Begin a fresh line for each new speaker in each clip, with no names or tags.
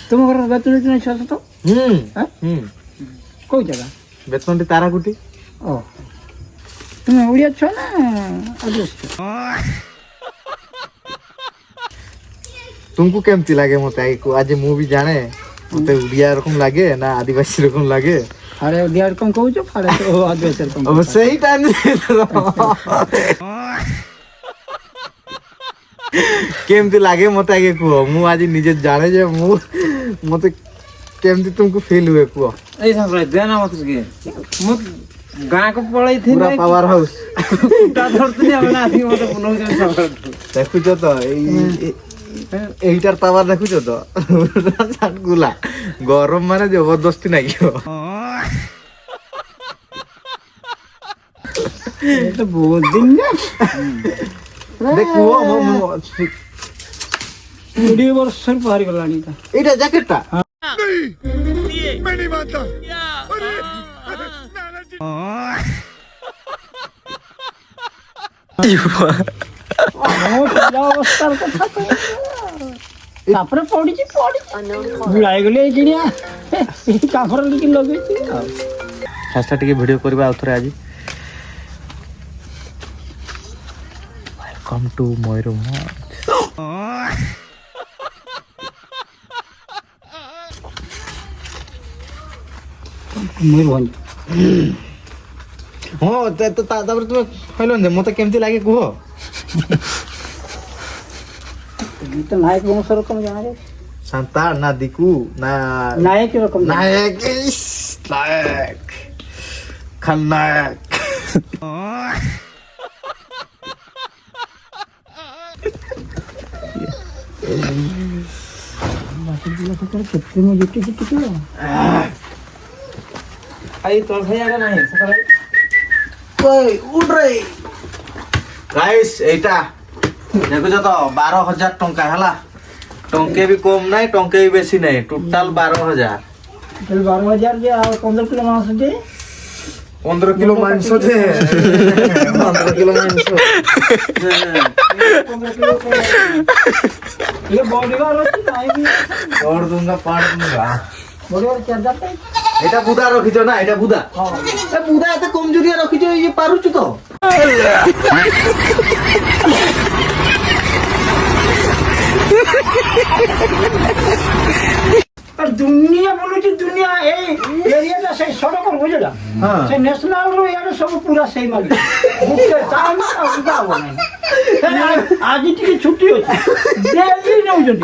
तुम घर बेतन नहीं छो तो कोई जगह
बेतन ताराकुटी
ओ तुम उड़िया छो ना आदिवासी छो
तुमको केमती लागे मते आज मु भी जाने मते उड़िया रकम लागे ना आदिवासी रकम लागे
अरे उड़िया रकम कहू छो फाड़े तो आदिवासी रकम
अब सही टाइम केमती लागे मते आगे कुह मु आज निजे जाने जे मु मते केमती तुमको फील हुए कुह
ऐसा रे देना मत के मु गां को पळै थी
पूरा पावर हाउस
कुटा धरतनी अब ना आसी मते पुनौ जे सब
देखुछ तो এইটার পাওয়ার দেখুছ তো গুলা গরম মানে জবরদস্তি নাগিব
तो बहुत दिन ना
দেখো
वीडियो वर्ष सर पारी गलानी था
এইটা জ্যাকেটটা
अवस्थार कथा तापरे पड़ी बुलाई गले जिनिया काफर लेकिन लगे
फास्टा टिके वीडियो करबा आउथरे आज वेलकम टू मयूरभंज
मयूरभंज
हां त तापर तुम कहलो ने मते केमती लागे कुह
तो नायक वंश रकम जाना रे
संतार ना दिकू ना
नायक रकम
नायक नायक खलनायक
कितने में जुटी क्यों
आई तो भैया नहीं सकाळे
ओए उठ रे गाइस एटा देखो तो 12,000 टंका हला टंके भी कम नहीं टंके भी बेसी नहीं टोटल 12,000
चल 12,000 जे और 15 किलो मांस जे
15 किलो मांस जे 15 किलो मांस
ये बॉडी वाला नहीं भी
छोड़ दूंगा पाड़ दूंगा
बॉडी वाला क्या जाता है
এটা বুদা রখিছো না এটা বুদা এ বুদা এত কমজোরিয়া রখিছো এই যে পারুছো তো
पर दुनिया बोलो जी दुनिया ए एरिया ला से सड़क पर बुझला से नेशनल रो यार सब पूरा सही माल बुके काम असुदा हो नहीं आज की छुट्टी हो डेली न उजती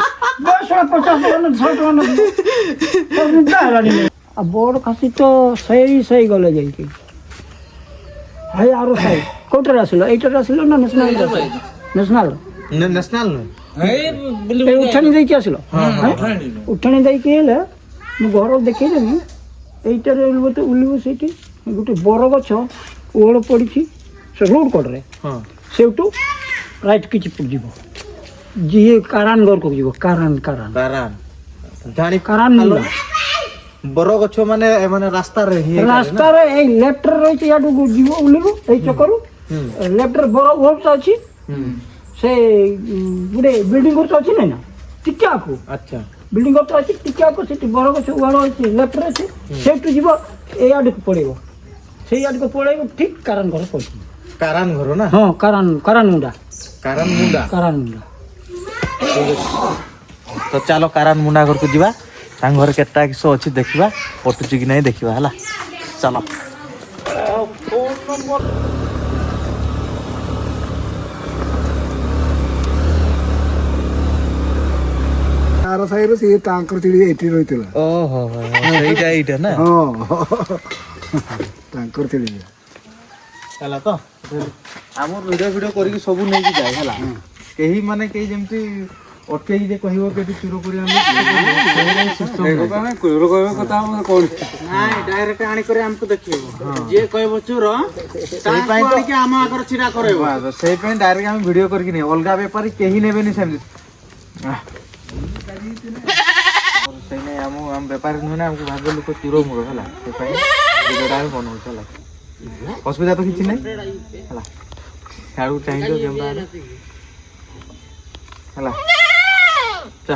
50 टका 60 टका पर बुका हलानी अब बोर्ड खासी तो सही गले जाई की हाय आरो सही कोटर आसिलो एटर आसिलो ना नेशनल नेशनल
ন্যাশনাল
उठानी देकी आसिलो उठानी देकी हेले मु घर देखैलेनी एइटारे उलबते उलिबो सेठी गुटे बड़ गछ ओळ पडिछि से रोड कड रे सेउटू राइट किछि पड़ जीवो जी कारान घर को जीवो कारान
जानी
कारान
बड़ गछ माने माने रास्ता रे
ए लेफ्ट रे रहिछि याडू जीवो उलिबो ए चकरू लेफ्ट रे बड़ होल्स अछि से गुडे बिल्डिंग घर अछि नै ना टिका को
अच्छा
बिल्डिंग घर अछि टिका को सेठी बड़ गछ उवाड़ो अछि लेफ्ट रे से सेटू जीवो ए याडू को पड़ेबो से याडू को पड़ेबो ठीक कारान घर पड़छि
कारान घर ना
हां कारान मुंडा
तो चलो कारान मुंडा घर को जीवा तांग घर केटा किसो अछि देखिबा पटुची कि नहीं देखिबा हला चलो फोन नंबर
तार साइरो से तांकर तिडी एटी रहितला
ओहो एइटा ना
हां तांकर तिडी
हला तो हमर वीडियो करी सब नै कि जाय हला केही माने केही जेमती ओटके जे कहिवो के चुरो करी हम सिस्टम
हमें कोरो कोरो कथा हम कोन नाही डायरेक्ट आनी करे हमको देखियो जे कहबो चुरो सही पाई तो कि हम आकर छिरा करेबो
सही पाई डायरेक्ट हम वीडियो करके नहीं अलगा व्यापारी केही नेबे नि सेम सही नहीं हम व्यापारी न ना हमको भाग लोग चुरो मुरो हला से पाई वीडियो डाल बनो चला असुविधा तो किछि नहीं हला छाड़ू चाहिए कैमरा ହେଲା। ଚା